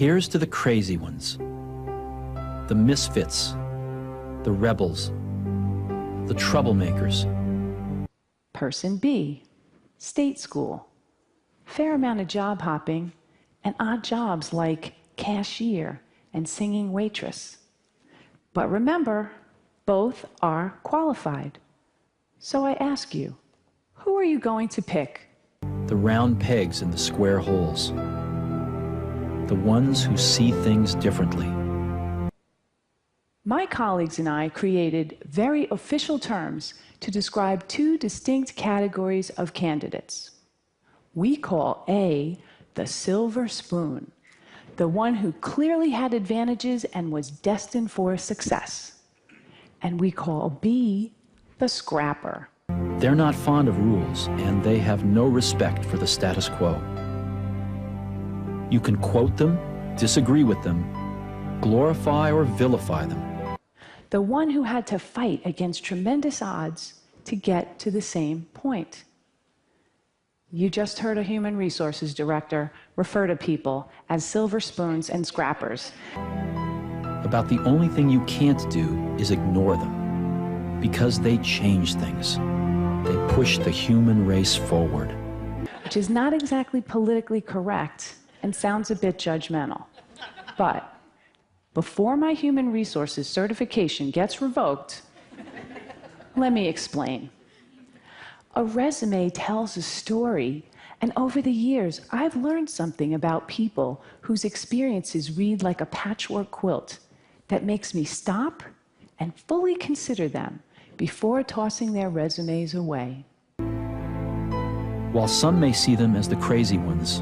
Here's to the crazy ones, the misfits, the rebels, the troublemakers. Person B, state school, fair amount of job hopping, and odd jobs like cashier and singing waitress. But remember, both are qualified. So I ask you, who are you going to pick? The round pegs in the square holes. The ones who see things differently. My colleagues and I created very official terms to describe two distinct categories of candidates. We call A the silver spoon, the one who clearly had advantages and was destined for success. And we call B the scrapper. They're not fond of rules, and they have no respect for the status quo. You can quote them, disagree with them, glorify or vilify them. The one who had to fight against tremendous odds to get to the same point. You just heard a human resources director refer to people as silver spoons and scrappers. About the only thing you can't do is ignore them, because they change things. They push the human race forward. Which is not exactly politically correct and sounds a bit judgmental. But before my human resources certification gets revoked, let me explain. A resume tells a story, and over the years, I've learned something about people whose experiences read like a patchwork quilt that makes me stop and fully consider them before tossing their resumes away. While some may see them as the crazy ones,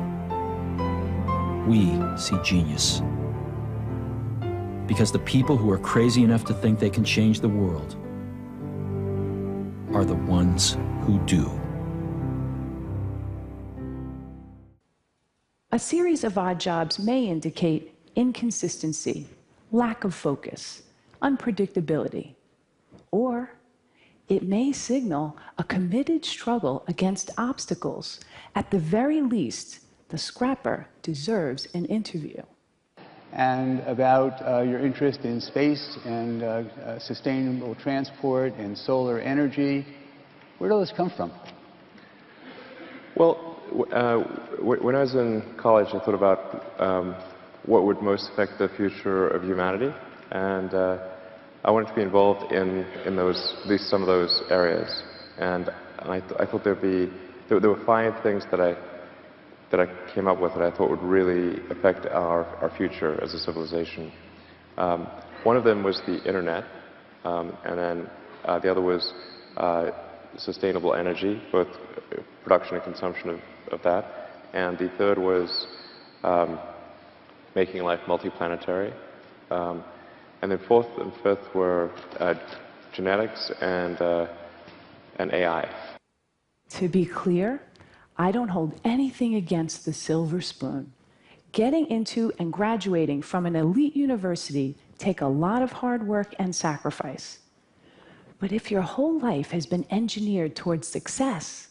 we see genius. Because the people who are crazy enough to think they can change the world are the ones who do. A series of odd jobs may indicate inconsistency, lack of focus, unpredictability, or it may signal a committed struggle against obstacles. At the very least, the scrapper deserves an interview. And about your interest in space and sustainable transport and solar energy. Where did all this come from? Well, when I was in college, I thought about what would most affect the future of humanity, and I wanted to be involved in those, at least some of those areas. And I thought there were 5 things that I came up with that I thought would really affect our future as a civilization. One of them was the internet, and then the other was sustainable energy, both production and consumption of that. And the third was making life multiplanetary. And then fourth and fifth were genetics and AI. To be clear, I don't hold anything against the silver spoon. Getting into and graduating from an elite university take a lot of hard work and sacrifice. But if your whole life has been engineered towards success,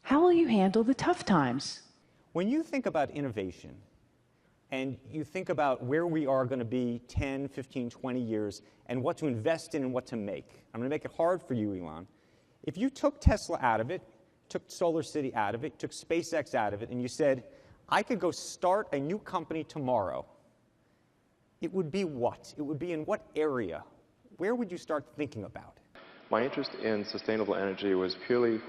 how will you handle the tough times? When you think about innovation, and you think about where we are going to be 10, 15, 20 years, and what to invest in and what to make, I'm going to make it hard for you, Elon. If you took Tesla out of it, took Solar City out of it, took SpaceX out of it, and you said, I could go start a new company tomorrow, it would be what? It would be in what area? Where would you start thinking about? My interest in sustainable energy was purely,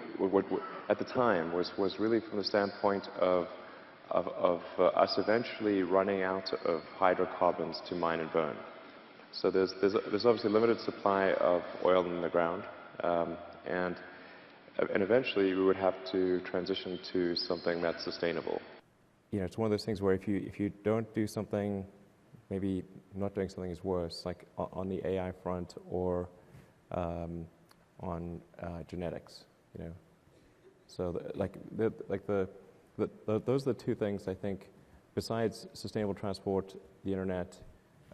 at the time, was really from the standpoint of us eventually running out of hydrocarbons to mine and burn. So there's obviously limited supply of oil in the ground, and eventually we would have to transition to something that's sustainable. You know, it's one of those things where if you don't do something, maybe not doing something is worse, like on the AI front or on genetics, you know. So those are the two things I think, besides sustainable transport, the internet,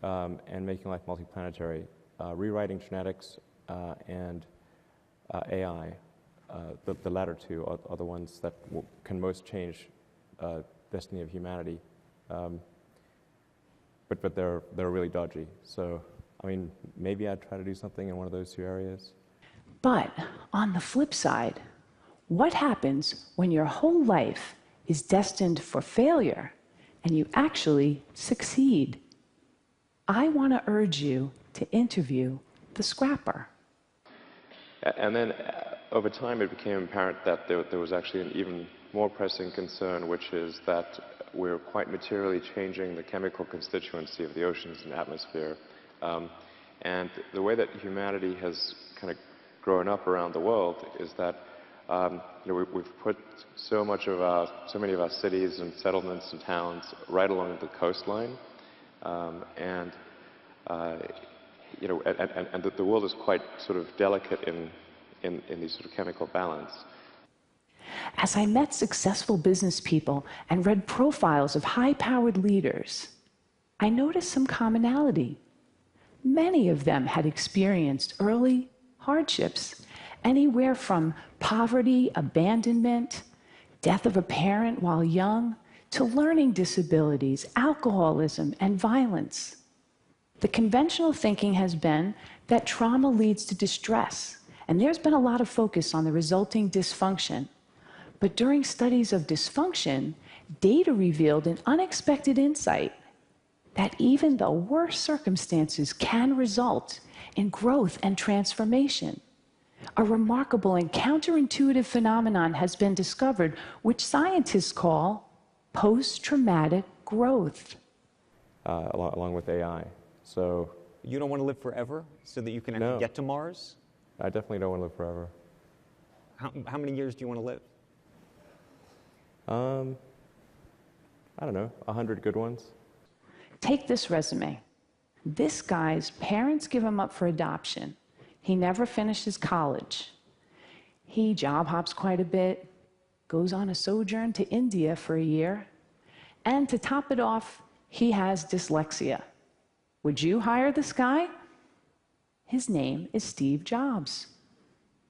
and making life multiplanetary, rewriting genetics and AI, the latter two are the ones that can most change destiny of humanity. but they're really dodgy. So, I mean, maybe I'd try to do something in one of those two areas. But on the flip side, what happens when your whole life is destined for failure and you actually succeed? I want to urge you to interview the scrapper. And then over time it became apparent that there was actually an even more pressing concern, which is that we're quite materially changing the chemical constituency of the oceans and atmosphere. And the way that humanity has kind of grown up around the world is that we've put so many of our cities and settlements and towns right along the coastline, and the world is quite sort of delicate in these sort of chemical balance. As I met successful business people and read profiles of high-powered leaders, I noticed some commonality. Many of them had experienced early hardships, anywhere from poverty, abandonment, death of a parent while young, to learning disabilities, alcoholism, and violence. The conventional thinking has been that trauma leads to distress, and there's been a lot of focus on the resulting dysfunction. But during studies of dysfunction, data revealed an unexpected insight that even the worst circumstances can result in growth and transformation. A remarkable and counterintuitive phenomenon has been discovered, which scientists call post-traumatic growth. Along with AI. So You don't want to live forever so that you can actually get to Mars? I definitely don't want to live forever. How many years do you want to live? I don't know, 100 good ones. Take this resume. This guy's parents give him up for adoption. He never finishes college. He job hops quite a bit, goes on a sojourn to India for a year, and to top it off, he has dyslexia. Would you hire this guy? His name is Steve Jobs.